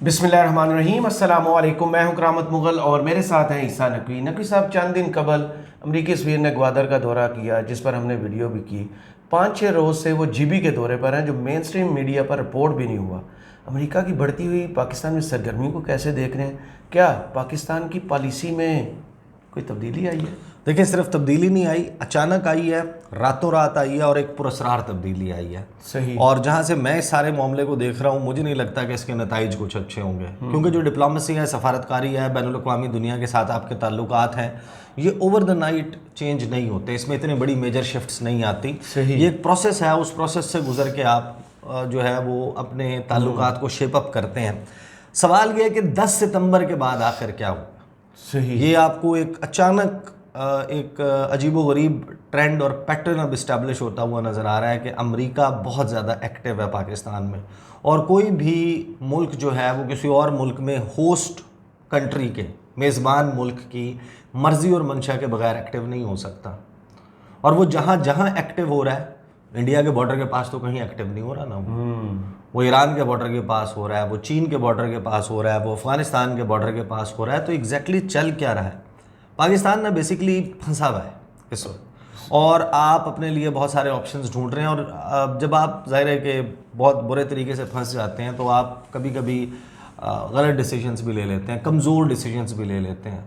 बिस्मिल्लाहिर्रहमानिर्रहीम अस्सलाम वालेकुम। मैं हूं करामत मुगल और मेरे साथ हैं ईसा नकवी। नकवी साहब, चंद दिन कबल अमरीकी सफ़ीर ने ग्वादर का दौरा किया, जिस पर हमने वीडियो भी की। 5-6 रोज़ से वो जीबी के दौरे पर हैं, जो मेन स्ट्रीम मीडिया पर रिपोर्ट भी नहीं हुआ। अमेरिका की बढ़ती हुई पाकिस्तान में सरगर्मी को कैसे देख रहे हैं? क्या पाकिस्तान की पॉलिसी में कोई तब्दीली आई है? देखिए, सिर्फ तब्दीली नहीं आई, अचानक आई है, रातों रात आई है और एक पुरस्कार तब्दीली आई है। सही। और जहाँ से मैं इस सारे मामले को देख रहा हूँ, मुझे नहीं लगता कि इसके नताइज कुछ अच्छे होंगे, क्योंकि जो डिप्लोमेसी है, सफारतकारी है, बैनुल-अक़वामी दुनिया के साथ आपके ताल्लुकात हैं, ये ओवर द नाइट चेंज नहीं होते। इसमें इतनी बड़ी मेजर शिफ्ट्स नहीं आती। सही। ये एक प्रोसेस है, उस प्रोसेस से गुजर के आप जो है वो अपने ताल्लुकात को शेप अप करते हैं। सवाल ये है कि 10 सितंबर के बाद आखिर क्या हुआ। सही। ये आपको एक अचानक एक अजीबोगरीब ट्रेंड और पैटर्न अब इस्टेब्लिश होता हुआ नज़र आ रहा है कि अमेरिका बहुत ज़्यादा एक्टिव है पाकिस्तान में, और कोई भी मुल्क जो है वो किसी और मुल्क में होस्ट कंट्री के, मेज़बान मुल्क की मर्ज़ी और मंशा के बगैर एक्टिव नहीं हो सकता। और वो जहाँ जहाँ एक्टिव हो रहा है, इंडिया के बॉर्डर के पास तो कहीं एक्टिव नहीं हो रहा ना, वो ईरान के बॉर्डर के पास हो रहा है, वो चीन के बॉर्डर के पास हो रहा है, वो अफ़गानिस्तान के बॉर्डर के पास हो रहा है। तो एग्जैक्टली चल क्या रहा है? पाकिस्तान ना बेसिकली फंसा हुआ है इस वक्त, और आप अपने लिए बहुत सारे ऑप्शंस ढूंढ रहे हैं। और जब आप ज़ाहिर है कि बहुत बुरे तरीके से फंस जाते हैं, तो आप कभी कभी गलत डिसीजंस भी ले लेते हैं, कमज़ोर डिसीजंस भी ले लेते हैं।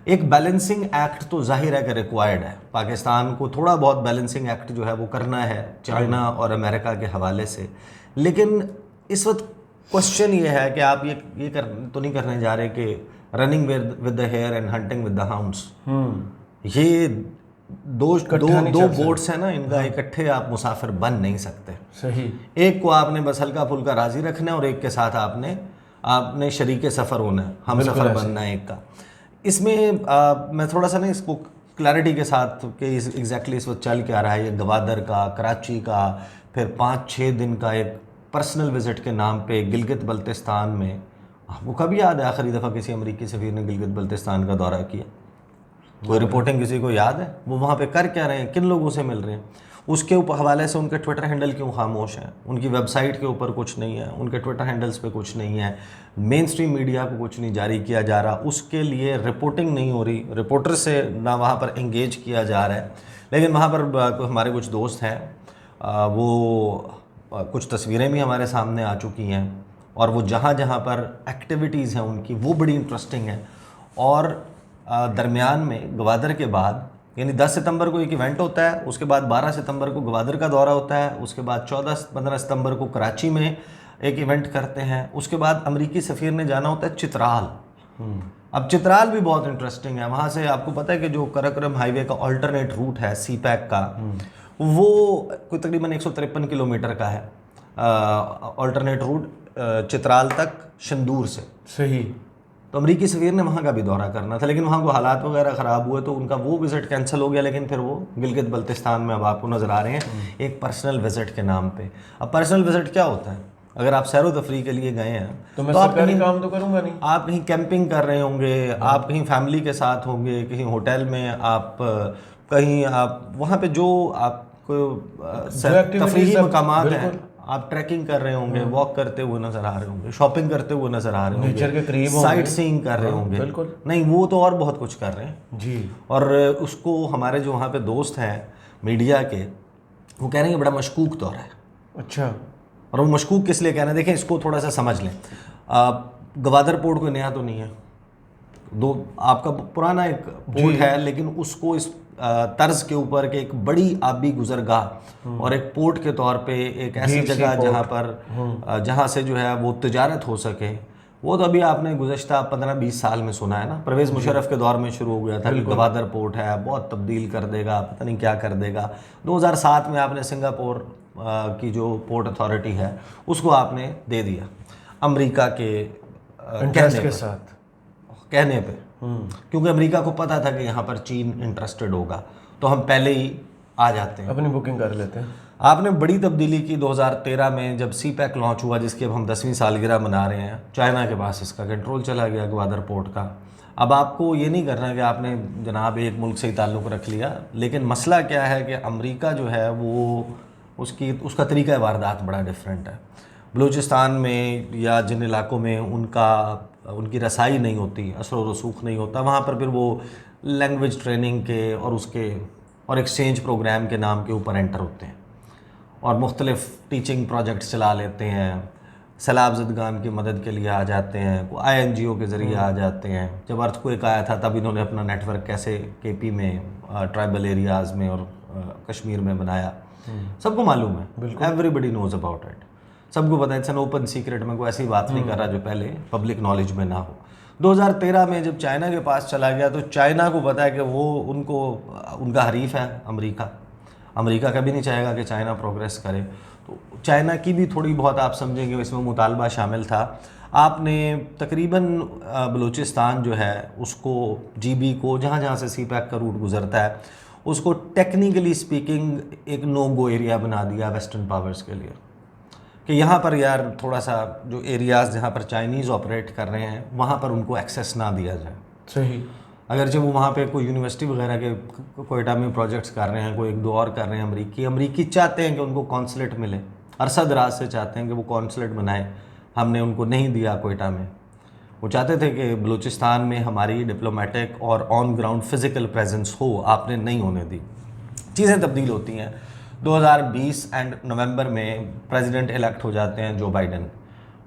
एक बैलेंसिंग एक्ट तो जाहिर है कि रिक्वायर्ड है, पाकिस्तान को थोड़ा बहुत बैलेंसिंग एक्ट जो है वो करना है चाइना और अमेरिका के हवाले से। लेकिन इस वक्त क्वेश्चन ये है कि आप ये कर तो नहीं करने जा रहे कि running with the hare and hunting with the hounds. ये दो बोट्स हैं ना, इनका इकट्ठे आप मुसाफिर बन नहीं सकते। सही। एक को आपने बस हल्का फुल्का राज़ी रखना है, और एक के साथ आपने शरीक सफ़र होना है, हम सफ़र बनना है एक का। इसमें मैं थोड़ा सा ना इसको क्लैरिटी के साथ कि एग्जैक्टली इस वक्त चल क्या रहा है। ये गवादर का, कराची का, फिर 5-6 दिन का एक पर्सनल विज़िट के नाम पे गिलगित बल्तिस्तान में। आपको कभी याद है आखिरी दफ़ा किसी अमरीकी सफ़ीर ने गिलगित बल्तिस्तान का दौरा किया? कोई रिपोर्टिंग किसी को याद है? वो वहाँ पे कर क्या रहे हैं, किन लोगों से मिल रहे हैं? उसके हवाले से उनके ट्विटर हैंडल क्यों खामोश हैं? उनकी वेबसाइट के ऊपर कुछ नहीं है, उनके ट्विटर हैंडल्स पे कुछ नहीं है, मेन स्ट्रीम मीडिया को कुछ नहीं जारी किया जा रहा, उसके लिए रिपोर्टिंग नहीं हो रही, रिपोर्टर से ना वहाँ पर इंगेज किया जा रहा है। लेकिन वहाँ पर हमारे कुछ दोस्त हैं, वो कुछ तस्वीरें भी हमारे सामने आ चुकी हैं, और वो जहाँ जहाँ पर एक्टिविटीज़ हैं उनकी, वो बड़ी इंटरेस्टिंग हैं। और दरमियान में गवादर के बाद, यानी 10 सितंबर को एक इवेंट होता है, उसके बाद 12 सितंबर को गवादर का दौरा होता है, उसके बाद 14-15 सितंबर को कराची में एक इवेंट करते हैं, उसके बाद अमरीकी सफ़ीर ने जाना होता है चित्राल। अब चित्राल भी बहुत इंटरेस्टिंग है। वहाँ से आपको पता है कि जो कराकोरम हाईवे का अल्टरनेट रूट है सी पैक का, वो कोई तकरीबन 153 किलोमीटर का है अल्टरनेट रूट चित्राल तक शंदूर से। सही। तो अमरीकी सफ़ीर ने वहाँ का भी दौरा करना था, लेकिन वहाँ को हालात वगैरह ख़राब हुए तो उनका वो विज़िट कैंसिल हो गया। लेकिन फिर वो गिलगित बल्तिस्तान में अब आपको नज़र आ रहे हैं एक पर्सनल विज़िट के नाम पे। अब पर्सनल विज़िट क्या होता है? अगर आप सैर व तफरी के लिए गए हैं तो मैं सरकारी काम तो करूँगा नहीं। आप कहीं कैंपिंग कर रहे होंगे, आप कहीं फैमिली के साथ होंगे, कहीं होटल में, आप कहीं आप वहाँ पे जो आपको तफरीही मकामात हैं, आप ट्रैकिंग कर रहे होंगे, वॉक करते हुए नज़र आ रहे होंगे, शॉपिंग करते हुए नज़र आ रहे होंगे, नेचर के करीब साइट सीइंग कर रहे होंगे। बिल्कुल नहीं, वो तो और बहुत कुछ कर रहे हैं जी। और उसको हमारे जो वहाँ पे दोस्त हैं मीडिया के, वो कह रहे हैं बड़ा मशकूक दौरा है। अच्छा। और वो मशकूक किस लिए कह रहे हैं, देखें इसको थोड़ा सा समझ लें। गवादर पोर्ट कोई नया तो नहीं है, आपका पुराना एक पोर्ट है, लेकिन उसको इस तर्ज के ऊपर के एक बड़ी आबी गुजरगाह और एक पोर्ट के तौर पे एक ऐसी जगह जहाँ से जो है वो तिजारत हो सके, वो तो अभी आपने गुज़श्ता 15-20 साल में सुना है ना। परवेज़ मुशर्रफ के दौर में शुरू हो गया था कि गवादर पोर्ट है, बहुत तब्दील कर देगा, पता नहीं क्या कर देगा। 2007 में आपने सिंगापुर की जो पोर्ट अथॉरिटी है उसको आपने दे दिया अमेरिका के कहने पे, क्योंकि अमेरिका को पता था कि यहाँ पर चीन इंटरेस्टेड होगा, तो हम पहले ही आ जाते हैं, अपनी बुकिंग कर लेते हैं। आपने बड़ी तब्दीली की 2013 में जब सी पैक लॉन्च हुआ, जिसकी अब हम 10वीं सालगिरह मना रहे हैं। चाइना के पास इसका कंट्रोल चला गया ग्वादर पोर्ट का। अब आपको ये नहीं करना कि आपने जनाब एक मुल्क से ही ताल्लुक़ रख लिया, लेकिन मसला क्या है कि अमेरिका जो है वो उसका तरीक़ा वारदात बड़ा डिफरेंट है। बलूचिस्तान में या जिन इलाकों में उनकी रसाई नहीं होती, असर व रसूख नहीं होता, वहाँ पर फिर वो लैंग्वेज ट्रेनिंग के और एक्सचेंज प्रोग्राम के नाम के ऊपर एंटर होते हैं और मुख्तलिफ़ टीचिंग प्रोजेक्ट्स चला लेते हैं। सैलाब ज़दगान की मदद के लिए आ जाते हैं, INGO के ज़रिए आ जाते हैं। जब अर्थक्वेक आया था तब इन्होंने अपना नेटवर्क कैसे KP में, ट्राइबल एरियाज़ में और कश्मीर में बनाया, सबको मालूम है। एवरीबडी नोज़ अबाउट इट, सबको पता है। It's an open secret. मैं कोई ऐसी बात नहीं कर रहा जो पहले पब्लिक नॉलेज में ना हो। 2013 में जब चाइना के पास चला गया तो चाइना को पता है कि वो उनका हरीफ है अमेरिका कभी नहीं चाहेगा कि चाइना प्रोग्रेस करे। तो चाइना की भी थोड़ी बहुत आप समझेंगे इसमें मुतालबा शामिल था। आपने तकरीबन बलूचिस्तान जो है उसको, GB को, जहाँ जहाँ से CPEC का रूट गुजरता है, उसको टेक्निकली स्पीकिंग एक नो गो एरिया बना दिया वेस्टर्न पावर्स के लिए कि यहाँ पर यार थोड़ा सा जो एरियाज़ जहाँ पर चाइनीज़ ऑपरेट कर रहे हैं वहाँ पर उनको एक्सेस ना दिया जाए। सही। अगर जब वो वहाँ पे कोई यूनिवर्सिटी वगैरह के कोयटा में प्रोजेक्ट्स कर रहे हैं, कोई एक दो और कर रहे हैं, अमरीकी चाहते हैं कि उनको कॉन्सुलेट मिले, अरसा दराज से चाहते हैं कि वो कॉन्सुलेट बनाए। हमने उनको नहीं दिया कोयटा में। वो चाहते थे कि बलूचिस्तान में हमारी डिप्लोमेटिक और ऑन ग्राउंड फिज़िकल प्रेजेंस हो, आपने नहीं होने दी। चीज़ें तब्दील होती हैं। 2020 एंड नवंबर में प्रेसिडेंट इलेक्ट हो जाते हैं जो बाइडन।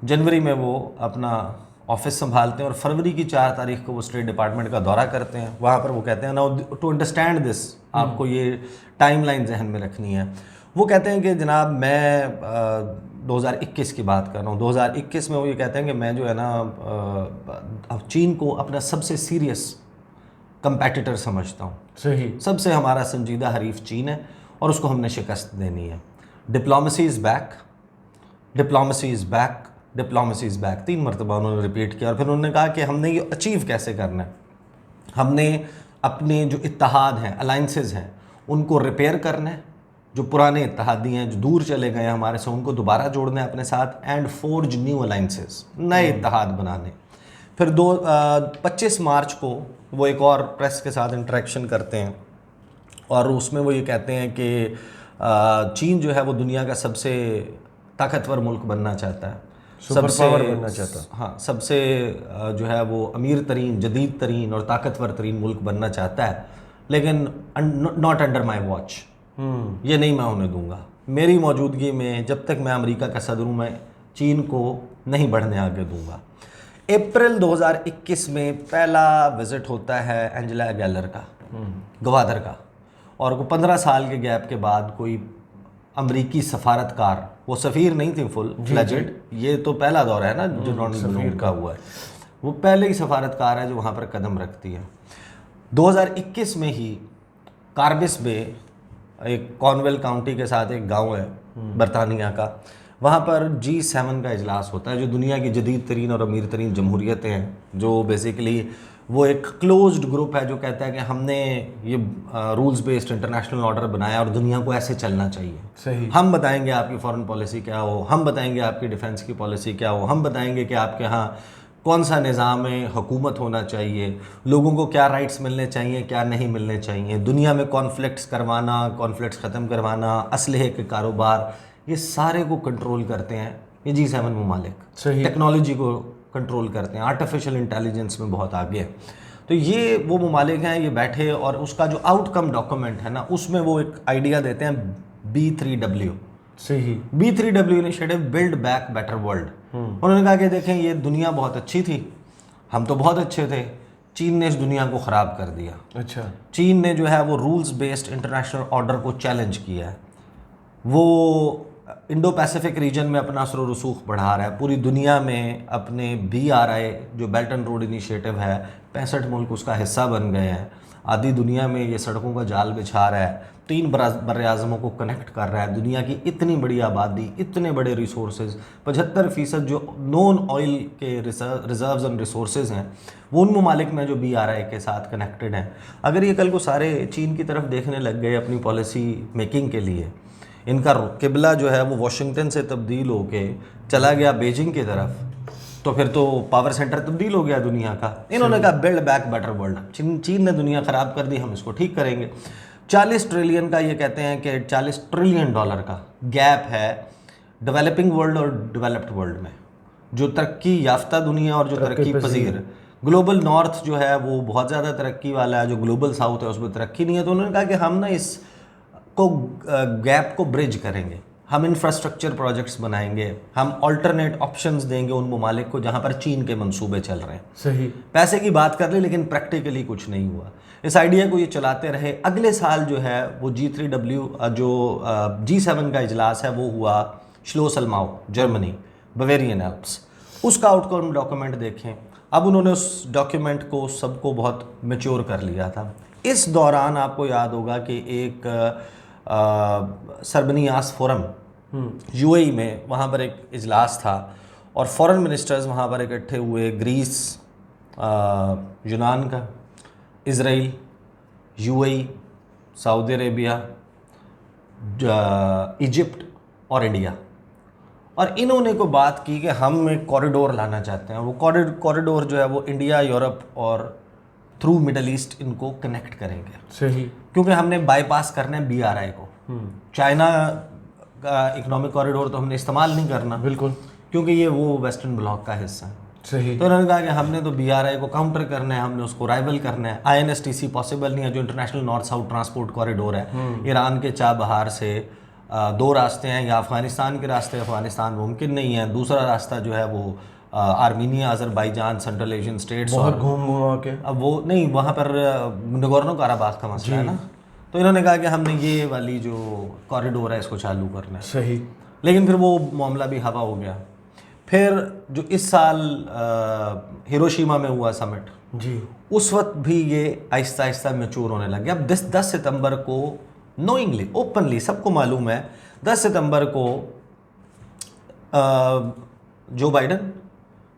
जनवरी में वो अपना ऑफिस संभालते हैं और फरवरी की 4 तारीख को वो स्टेट डिपार्टमेंट का दौरा करते हैं। वहाँ पर वो कहते हैं, नाउ टू अंडरस्टैंड दिस, आपको ये टाइमलाइन जहन में रखनी है। वो कहते हैं कि जनाब मैं 2021 की बात कर रहा हूँ। 2021 में वो ये कहते हैं कि मैं जो है ना चीन को अपना सबसे सीरियस कंपेटिटर समझता हूँ। सही। सबसे हमारा संजीदा हरीफ चीन है और उसको हमने शिकस्त देनी है। Diplomacy is back, diplomacy is back, diplomacy is back 3 मरतबा उन्होंने रिपीट किया। और फिर उन्होंने कहा कि हमने ये अचीव कैसे करना है। हमने अपने जो इत्तेहाद हैं, अलाइंसेस हैं, उनको रिपेयर करना है। जो पुराने इत्तेहादी हैं जो दूर चले गए हैं हमारे से, उनको दोबारा जोड़ना है अपने साथ। एंड फोर्ज न्यू अलाइंसेस, नए इत्तेहाद बनाने। फिर 25 मार्च को वो एक और प्रेस के साथ इंटरेक्शन करते हैं और उसमें वो ये कहते हैं कि चीन जो है वो दुनिया का सबसे ताकतवर मुल्क बनना चाहता है, सबसे बनना चाहता है। हाँ, सबसे जो है वो अमीर तरीन, जदीद तरीन और ताकतवर तरीन मुल्क बनना चाहता है, लेकिन नॉट अंडर माई वॉच। ये नहीं मैं होने दूंगा। मेरी मौजूदगी में जब तक मैं अमेरिका का सदर हूँ, मैं चीन को नहीं बढ़ने आगे दूंगा। अप्रैल 2021 में पहला विज़िट होता है एंजेला गैलर का, गवादर का, और वो 15 साल के गैप के बाद कोई अमरीकी सफारतकार, वो सफ़ीर नहीं थी फुल फ्लेजेड, ये तो पहला दौर है ना जो डोनाल्ड ब्लूम का हुआ है, वो पहले ही सफारतकार है जो वहाँ पर कदम रखती है। 2021 में ही कार्बिस बे, एक कॉर्नवेल काउंटी के साथ एक गांव है बरतानिया का, वहाँ पर G7 का इजलास होता है, जो दुनिया की जदीद तरीन और अमीर तरीन जमहूरियतें हैं, जो बेसिकली वो एक क्लोज्ड ग्रुप है जो कहता है कि हमने ये रूल्स बेस्ड इंटरनेशनल ऑर्डर बनाया और दुनिया को ऐसे चलना चाहिए। सही। हम बताएंगे आपकी फॉरेन पॉलिसी क्या हो, हम बताएंगे आपकी डिफेंस की पॉलिसी क्या हो, हम बताएंगे कि आपके यहाँ कौन सा निज़ाम हुकूमत होना चाहिए, लोगों को क्या राइट्स मिलने चाहिए, क्या नहीं मिलने चाहिए, दुनिया में कॉन्फ्लिक्ट्स करवाना, कॉन्फ्लिक्ट्स ख़त्म करवाना, असलहे के कारोबार, ये सारे को कंट्रोल करते हैं ये G7 ममालिक। सही। टेक्नोलॉजी को कंट्रोल करते हैं, आर्टिफिशियल इंटेलिजेंस में बहुत आगे है। तो ये वो ममालिक हैं, ये बैठे और उसका जो आउटकम डॉक्यूमेंट है ना, उसमें वो एक आइडिया देते हैं B3W। सही। B3W initiative, build back better world. उन्होंने कहा कि देखें ये दुनिया बहुत अच्छी थी, हम तो बहुत अच्छे थे, चीन ने इस दुनिया को ख़राब कर दिया। अच्छा। चीन ने जो है वो रूल्स बेस्ड इंटरनेशनल ऑर्डर को चैलेंज किया है, वो इंडो पैसिफिक रीजन में अपना असर रसूख बढ़ा रहा है, पूरी दुनिया में अपने BRI जो बेल्ट एंड रोड इनिशिएटिव है, 65 मुल्क उसका हिस्सा बन गए हैं, आधी दुनिया में ये सड़कों का जाल बिछा रहा है, 3 बर्र-ए-आज़मों को कनेक्ट कर रहा है। दुनिया की इतनी बड़ी आबादी, इतने बड़े रिसोर्सेज, 75% जो नॉन ऑयल के रिजर्व्स एंड रिसोर्सेज हैं वो उन ममालिक में जो BRI के साथ कनेक्टेड हैं। अगर ये कल को सारे चीन की तरफ देखने लग गए अपनी पॉलिसी मेकिंग के लिए, इनका किबला जो है वो वॉशिंगटन से तब्दील होके चला गया बीजिंग की तरफ, तो फिर तो पावर सेंटर तब्दील हो गया दुनिया का। इन्होंने कहा बिल्ड बैक बेटर वर्ल्ड, चीन ने दुनिया ख़राब कर दी, हम इसको ठीक करेंगे। 40 ट्रिलियन का ये कहते हैं कि $40 ट्रिलियन का गैप है डेवलपिंग वर्ल्ड और डेवलप्ड वर्ल्ड में, जो तरक्की याफ्ता दुनिया और जो तरक्की पजीर, ग्लोबल नॉर्थ जो है वो बहुत ज़्यादा तरक्की वाला है, जो ग्लोबल साउथ है उसमें तरक्की नहीं है। तो उन्होंने कहा कि हम ना इस को गैप को ब्रिज करेंगे, हम इंफ्रास्ट्रक्चर प्रोजेक्ट्स बनाएंगे, हम अल्टरनेट ऑप्शंस देंगे उन ममालिक को जहाँ पर चीन के मंसूबे चल रहे हैं। सही। पैसे की बात कर ली लेकिन प्रैक्टिकली कुछ नहीं हुआ। इस आइडिया को ये चलाते रहे। अगले साल जो है वो G3W जो G7 का इजलास है वो हुआ श्लोसलमाउ, जर्मनी, बवेरियन एल्प्स। उसका आउटकम डॉक्यूमेंट देखें। अब उन्होंने उस डॉक्यूमेंट को सबको बहुत मैच्योर कर लिया था। इस दौरान आपको याद होगा कि एक सरबनियास फोरम यूएई में, वहाँ पर एक इजलास था और फॉरेन मिनिस्टर्स वहाँ पर इकट्ठे हुए। ग्रीस, यूनान का, Israel, UAE, Saudi Arabia, Egypt और इंडिया। और इन्होंने को बात की कि हम एक कॉरिडोर लाना चाहते हैं। वो कॉरिडोर जो है वो इंडिया, यूरोप और थ्रू मिडल ईस्ट इनको कनेक्ट करेंगे। सही। क्योंकि हमने बाईपास करना है BRI को। चाइना का इकोनॉमिक कॉरिडोर तो हमने इस्तेमाल नहीं करना, बिल्कुल, क्योंकि ये वो वेस्टर्न ब्लॉक का हिस्सा है। सही। तो उन्होंने कहा कि हमने तो BRI को काउंटर करना है, हमने उसको राइवल करना है। INSTC पॉसिबल नहीं है, जो international north south transport corridor है। ईरान के चाबहार से 2 रास्ते हैं, या अफगानिस्तान के रास्ते, अफगानिस्तान मुमकिन नहीं है। दूसरा रास्ता जो है वो Armenia, Azerbaijan, central Asian states, बहुत घूम घुमा के। अब वो नहीं, वहाँ पर नगोर्नो काराबाख का मसला है ना। तो इन्होंने कहा कि हमने ये वाली जो कॉरिडोर है इसको चालू करना है। सही। लेकिन फिर वो मामला भी हवा हो गया। फिर जो इस साल हिरोशिमा में हुआ समिट जी, उस वक्त भी ये आहिस्ता आहिस्ता मैच्योर होने लग गया। अब 10 सितंबर को नोइंगली, ओपनली सबको मालूम है, 10 सितंबर को जो बाइडन,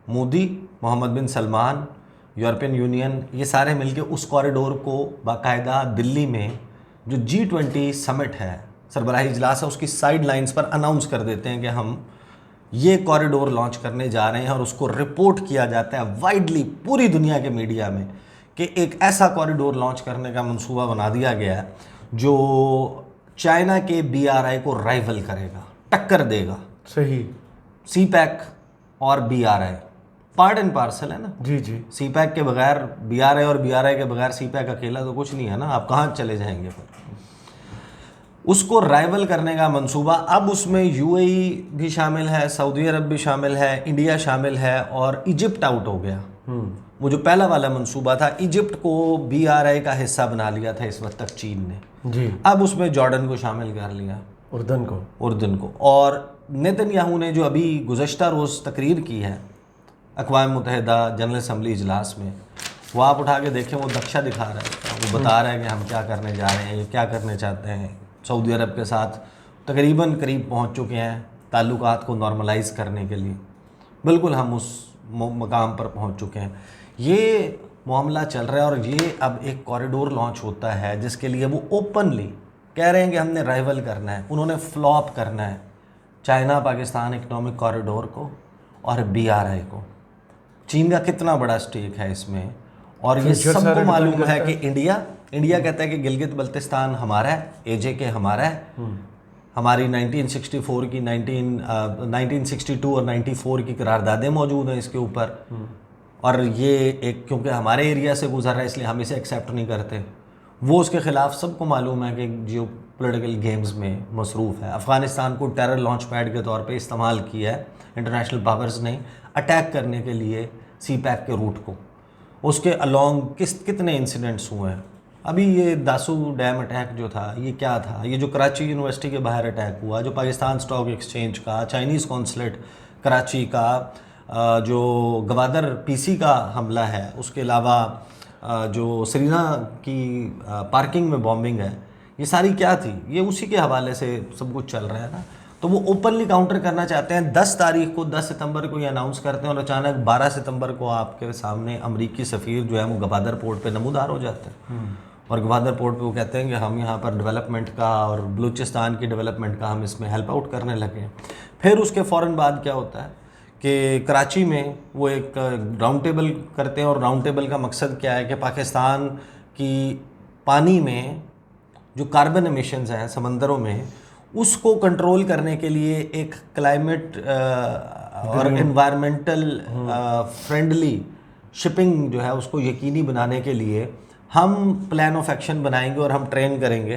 मोदी, मोहम्मद बिन सलमान, यूरोपियन यूनियन, ये सारे मिलके उस कॉरिडोर को बाकायदा दिल्ली में जो G20 समिट है, सरबराही इजलास है, उसकी साइड लाइन्स पर अनाउंस कर देते हैं कि हम ये कॉरिडोर लॉन्च करने जा रहे हैं। और उसको रिपोर्ट किया जाता है वाइडली पूरी दुनिया के मीडिया में कि एक ऐसा कॉरिडोर लॉन्च करने का मंसूबा बना दिया गया है जो चाइना के BRI को राइवल करेगा, टक्कर देगा। सही। CPEC और BRI पार्ट एंड पार्सल है ना। जी जी। CPEC के बगैर BRI और BRI के बगैर CPEC अकेला तो कुछ नहीं है ना। आप कहाँ चले जाएंगे फिर? उसको राइवल करने का मंसूबा। अब उसमें UAE भी शामिल है, सऊदी अरब भी शामिल है, इंडिया शामिल है और इजिप्ट आउट हो गया। वो जो पहला वाला मंसूबा था, इजिप्ट को BRI का हिस्सा बना लिया था इस वक्त तक चीन ने जी। अब उसमें जॉर्डन को शामिल कर लिया, उर्दन को। और नेतन्याहू ने जो अभी गुज़श्ता रोज़ तकरीर की है अक़वाम मुत्तहिदा जनरल असम्बली इजलास में, वो आप उठा के देखें, वो नक्शा दिखा रहा है, वो बता रहा है कि हम क्या करने जा रहे हैं, ये क्या करने चाहते हैं। सऊदी अरब के साथ तकरीबन करीब पहुंच चुके हैं ताल्लुकात को नॉर्मलाइज करने के लिए। बिल्कुल हम उस मकाम पर पहुंच चुके हैं। ये मामला चल रहा है और ये अब एक कॉरिडोर लॉन्च होता है जिसके लिए वो ओपनली कह रहे हैं कि हमने राइवल करना है, उन्होंने फ्लॉप करना है चाइना पाकिस्तान इकनॉमिक कॉरिडोर को और BRI को। चीन का कितना बड़ा स्टेक है इसमें, और ये सबको मालूम है कि इंडिया कहता है कि गिलगित बल्तिस्तान हमारा है, AJK हमारा है। हमारी 1964 की 1962 और 94 की करारदादें मौजूद हैं इसके ऊपर, और ये एक क्योंकि हमारे एरिया से गुजर रहा है इसलिए हम इसे एक्सेप्ट नहीं करते। वो उसके ख़िलाफ़ सबको मालूम है कि जो पॉलिटिकल गेम्स में मसरूफ़ है। अफ़गानिस्तान को टेरर लॉन्च पैड के तौर पे इस्तेमाल किया है इंटरनेशनल पावर्स ने अटैक करने के लिए CPEC के रूट को। उसके अलॉन्ग कितने इंसिडेंट्स हुए हैं। अभी ये दासू डैम अटैक जो था, ये क्या था, ये जो कराची यूनिवर्सिटी के बाहर अटैक हुआ, जो पाकिस्तान स्टॉक एक्सचेंज का, चाइनीज़ कॉन्सुलेट कराची का, जो गवादर PC का हमला है, उसके अलावा जो सरीना की पार्किंग में बॉम्बिंग है, ये सारी क्या थी, ये उसी के हवाले से सब कुछ चल रहा है ना। तो वो ओपनली काउंटर करना चाहते हैं। 10 सितंबर को ये अनाउंस करते हैं और अचानक 12 सितंबर को आपके सामने अमरीकी सफ़ीर जो है वो गवादर पोर्ट पे नमूदार हो जाते हैं। और गवादर पोर्ट पे वो कहते हैं कि हम यहाँ पर डेवलपमेंट का और बलूचिस्तान की डेवलपमेंट का हम इसमें हेल्प आउट करने लगे। फिर उसके फ़ौरन बाद क्या होता है कि कराची में वो एक राउंड टेबल करते हैं, और राउंड टेबल का मकसद क्या है कि पाकिस्तान की पानी में जो कार्बन एमिशंस हैं समंदरों में, उसको कंट्रोल करने के लिए एक क्लाइमेट और एनवायरमेंटल फ्रेंडली शिपिंग जो है उसको यकीनी बनाने के लिए हम प्लान ऑफ एक्शन बनाएंगे और हम ट्रेन करेंगे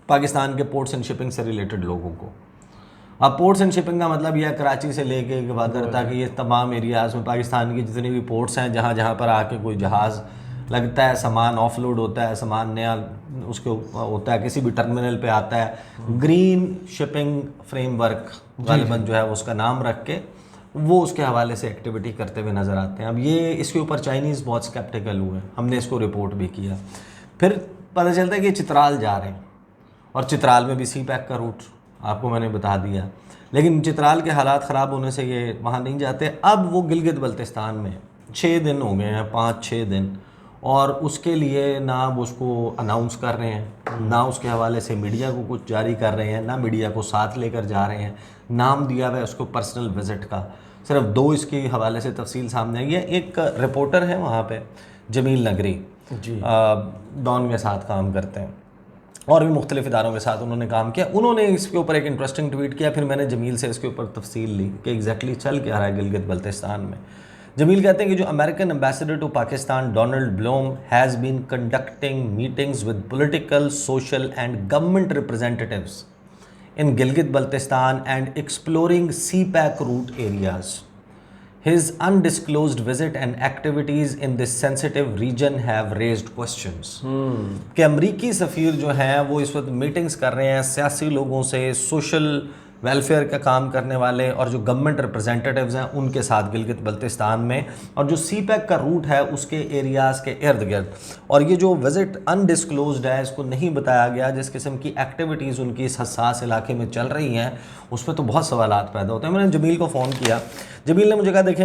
पाकिस्तान के पोर्ट्स एंड शिपिंग से रिलेटेड लोगों को। अब पोर्ट्स एंड शिपिंग का मतलब यह कराची से लेके गवादर तक ये तमाम एरियाज़ में पाकिस्तान की जितनी भी पोर्ट्स हैं जहाँ जहाँ पर आके कोई जहाज़ लगता है, सामान ऑफलोड होता है, सामान नया उसके होता है, किसी भी टर्मिनल पे आता है, ग्रीन शिपिंग फ्रेमवर्क गालिबन जो है उसका नाम रख के वो उसके हवाले से एक्टिविटी करते हुए नज़र आते हैं। अब ये इसके ऊपर चाइनीज़ बहुत स्केप्टिकल हुए, हमने इसको रिपोर्ट भी किया। फिर पता चलता है कि चित्राल जा रहे हैं और चित्राल में भी सी पैक का रूट आपको मैंने बता दिया, लेकिन चित्राल के हालात ख़राब होने से ये वहाँ नहीं जाते। अब वो गिलगित बल्तिस्तान में 6 दिन हो गए हैं, 5-6 दिन, और उसके लिए ना वो उसको अनाउंस कर रहे हैं, ना उसके हवाले से मीडिया को कुछ जारी कर रहे हैं, ना मीडिया को साथ लेकर जा रहे हैं। नाम दिया हुआ है उसको पर्सनल विज़िट का, सिर्फ 2 इसके हवाले से तफसील सामने आई है। एक रिपोर्टर है वहाँ पे जमील नगरी जी, डॉन के साथ काम करते हैं और भी मुख्तलिफ इदारों के साथ उन्होंने काम किया। उन्होंने इसके ऊपर एक इंटरेस्टिंग ट्वीट किया, फिर मैंने जमील से इसके ऊपर तफसील ली कि एग्जैक्टली चल क्या रहा है गिलगित बल्तिस्तान में। जमील कहते हैं कि जो American ambassador to Pakistan Donald Blome has been conducting meetings with political, social and government representatives in Gilgit Baltistan and exploring CPAC route areas. His undisclosed visit and activities in this sensitive region have raised questions. कि अमरीकी सफ़ीर जो हैं वो इस वक्त meetings कर रहे हैं सियासी लोगों से, सोशल वेलफेयर का काम करने वाले और जो गवर्नमेंट रिप्रेजेंटेटिव्स हैं उनके साथ गिलगित बल्तिस्तान में, और जो सी पैक का रूट है उसके एरियाज़ के इर्द गिर्द। और ये जो विज़िट अनडिस्क्लोज्ड है, इसको नहीं बताया गया, जिस किस्म की एक्टिविटीज़ उनकी इस हसास इलाके में चल रही हैं उस पर तो बहुत सवालात पैदा होते हैं। मैंने जमील को फ़ोन किया, जमील ने मुझे कहा देखें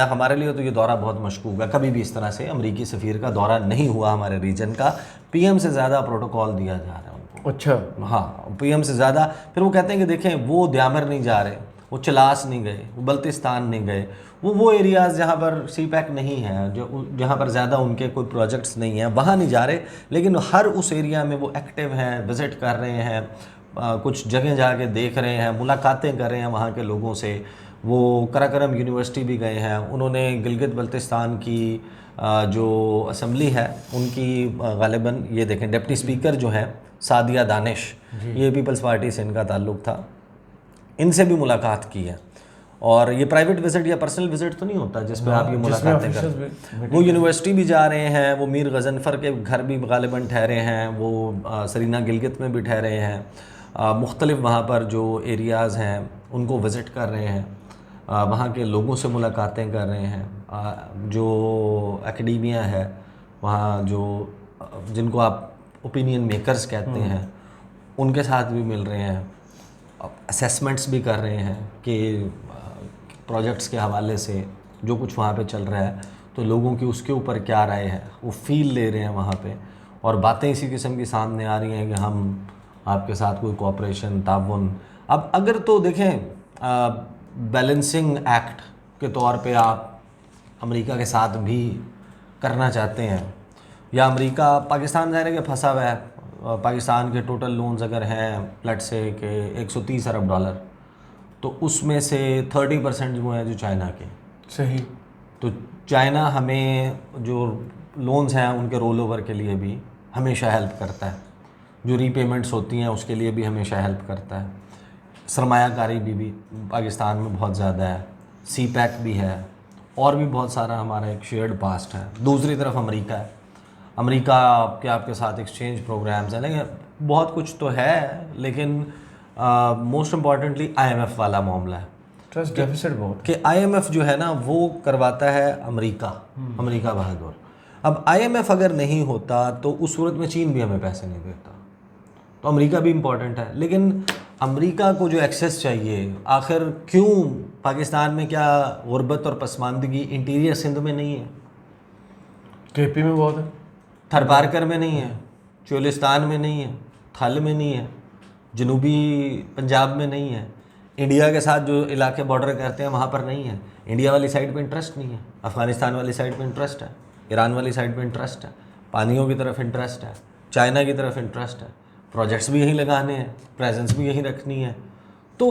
हमारे लिए तो ये दौरा बहुत मशकूक है, कभी भी इस तरह से अमरीकी सफ़ीर का दौरा नहीं हुआ हमारे रीजन का, पीएम से ज़्यादा प्रोटोकॉल दिया जा रहा है। अच्छा, हाँ, पीएम से ज़्यादा। फिर वो कहते हैं कि देखें वो द्यामर नहीं जा रहे, वो चलास नहीं गए, वो बल्तिस्तान नहीं गए, वो एरियाज़ जहाँ पर सी पैक नहीं है, जो जहाँ पर ज़्यादा उनके कोई प्रोजेक्ट्स नहीं हैं, वहाँ नहीं जा रहे, लेकिन हर उस एरिया में वो एक्टिव हैं, विज़िट कर रहे हैं, कुछ जगह जाके देख रहे हैं, मुलाकातें कर रहे हैं वहाँ के लोगों से। वो कराकरम यूनिवर्सिटी भी गए हैं, उन्होंने गिलगित बल्तिस्तान की जो असम्बली है उनकी गालिबन ये देखें डिप्टी स्पीकर जो हैं सादिया दानिश, ये पीपल्स पार्टी से इनका ताल्लुक़ था, इनसे भी मुलाकात की है। और ये प्राइवेट विज़िट या पर्सनल विज़िट तो नहीं होता जिस पे आप ये मुलाकातें करें। वो यूनिवर्सिटी भी जा रहे हैं, वो मीर गज़नफ़र के घर भी गालिबन ठहरे हैं, वो सरीना गिलगित में भी ठहरे हैं, मुख्तलिफ वहाँ पर जो एरियाज़ हैं उनको विज़िट कर रहे हैं, वहाँ के लोगों से मुलाकातें कर रहे हैं, जो एकेडमिया है वहाँ जो जिनको आप ओपिनियन मेकर्स कहते हैं उनके साथ भी मिल रहे हैं, असेसमेंट्स भी कर रहे हैं कि प्रोजेक्ट्स के हवाले से जो कुछ वहाँ पे चल रहा है तो लोगों की उसके ऊपर क्या राय है, वो फील ले रहे हैं वहाँ पे, और बातें इसी किस्म की सामने आ रही हैं कि हम आपके साथ कोई कोऑपरेशन, ताउन। अब अगर तो देखें बैलेंसिंग एक्ट के तौर पे आप अमेरिका के साथ भी करना चाहते हैं, या अमेरिका पाकिस्तान ज़ाहिर है कि फंसा हुआ है, पाकिस्तान के टोटल लोन्स अगर हैं लेट्स से कि $130 अरब, तो उसमें से 30% जो है जो चाइना के, सही, तो चाइना हमें जो लोन्स हैं उनके रोल ओवर के लिए भी हमेशा हेल्प करता है, जो रीपेमेंट्स होती हैं उसके लिए भी हमेशा हेल्प करता है, सरमायाकारी भी पाकिस्तान में बहुत ज़्यादा है, सी पैक भी है, और भी बहुत सारा हमारा एक शेयर्ड पास्ट है। दूसरी तरफ अमेरिका है, अमेरिका के आपके साथ एक्सचेंज प्रोग्राम्स हैं, लेकिन बहुत कुछ तो है, लेकिन मोस्ट इम्पॉर्टेंटली IMF वाला मामला है, ट्रस्ट डेफिसिट बहुत, कि IMF जो है ना वो करवाता है अमेरिका बहादुर। अब IMF अगर नहीं होता तो उस सूरत में चीन भी हमें पैसे नहीं देता, तो अमेरिका भी इम्पॉर्टेंट है। लेकिन अमेरिका को जो एक्सेस चाहिए, आखिर क्यों पाकिस्तान में क्या गुर्बत और पसमानदगी इंटीरियर सिंध में नहीं है, KP में बहुत है, थरपारकर में नहीं है, चोलिस्तान में नहीं है, थल में नहीं है, जनूबी पंजाब में नहीं है, इंडिया के साथ जो इलाके बॉर्डर करते हैं वहाँ पर नहीं है, इंडिया वाली साइड पे इंटरेस्ट नहीं है, अफ़गानिस्तान वाली साइड पे इंटरेस्ट है, ईरान वाली साइड पे इंटरेस्ट है, पानियों की तरफ इंटरेस्ट है, चाइना की तरफ इंटरेस्ट है, प्रोजेक्ट्स भी यहीं लगाने हैं, प्रेजेंस भी यहीं रखनी है। तो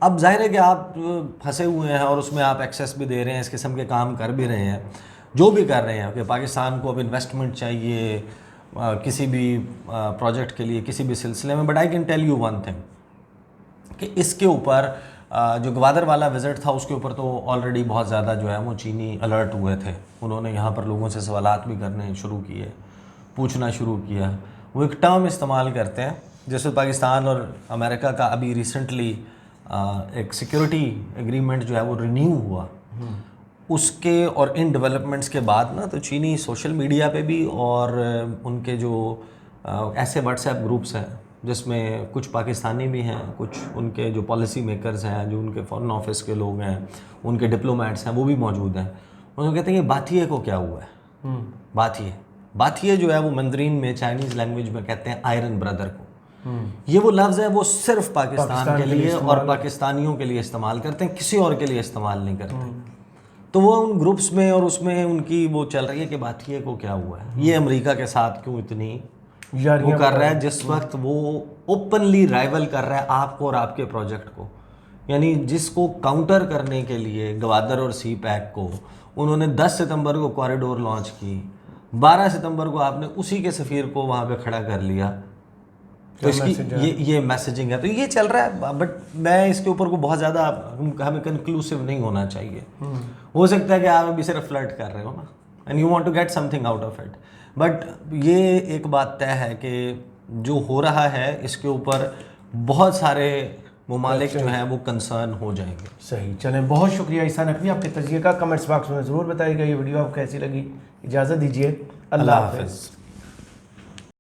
अब जाहिर है कि आप फंसे हुए हैं और उसमें आप एक्सेस भी दे रहे हैं, इस किस्म के काम कर भी रहे हैं, जो भी कर रहे हैं कि पाकिस्तान को अब इन्वेस्टमेंट चाहिए किसी भी प्रोजेक्ट के लिए, किसी भी सिलसिले में। But I can tell you one thing कि इसके ऊपर जो ग्वादर वाला विज़िट था उसके ऊपर तो ऑलरेडी बहुत ज़्यादा जो है वो चीनी अलर्ट हुए थे। उन्होंने यहाँ पर लोगों से सवालात भी करने शुरू किए, पूछना शुरू किया। वो एक टर्म इस्तेमाल करते हैं जैसे पाकिस्तान और अमेरिका का अभी रिसेंटली एक सिक्योरिटी एग्रीमेंट जो है वो रिन्यू हुआ, उसके और इन डेवलपमेंट्स के बाद ना तो चीनी सोशल मीडिया पे भी और उनके जो ऐसे व्हाट्सएप ग्रुप्स हैं जिसमें कुछ पाकिस्तानी भी हैं, कुछ उनके जो पॉलिसी मेकर्स हैं, जो उनके फॉरेन ऑफिस के लोग हैं, उनके डिप्लोमेट्स हैं, वो भी मौजूद हैं। उन्होंने कहते हैं कि बाथिये को क्या हुआ है। बाथिये जो है वो मंदरीन में चाइनीज़ लैंग्वेज में कहते हैं आयरन ब्रदर को। ये वो लफ्ज़ है वो सिर्फ पाकिस्तान के लिए और पाकिस्तानियों के लिए इस्तेमाल करते हैं, किसी और के लिए इस्तेमाल नहीं करते। तो वो उन ग्रुप्स में और उसमें उनकी वो चल रही है कि बाथिये को क्या हुआ है, ये अमेरिका के साथ क्यों इतनी वो कर रहा है, जिस वक्त वो ओपनली राइवल कर रहा है आपको और आपके प्रोजेक्ट को। यानी जिसको काउंटर करने के लिए ग्वादर और सी पैक को उन्होंने 10 सितंबर को कॉरिडोर लॉन्च की, 12 सितंबर को आपने उसी के सफ़ीर को वहाँ पे खड़ा कर लिया। तो इसकी ये मैसेजिंग है, तो ये चल रहा है। बट मैं इसके ऊपर को बहुत ज़्यादा हमें कंक्लूसिव नहीं होना चाहिए। हो सकता है कि आप अभी सिर्फ फ्लर्ट कर रहे हो ना, and you want to get something out of it. But ये एक बात तय है कि जो हो रहा है इसके ऊपर बहुत सारे ममालिक जो हैं वो कंसर्न हो जाएंगे। सही, चलें, बहुत शुक्रिया ईसा नकवी, आपके तजिए का कमेंट्स बॉक्स में ज़रूर बताइएगा। ये वीडियो आपको कैसी लगी। इजाज़त दीजिए, अल्लाह हाफ़िज़।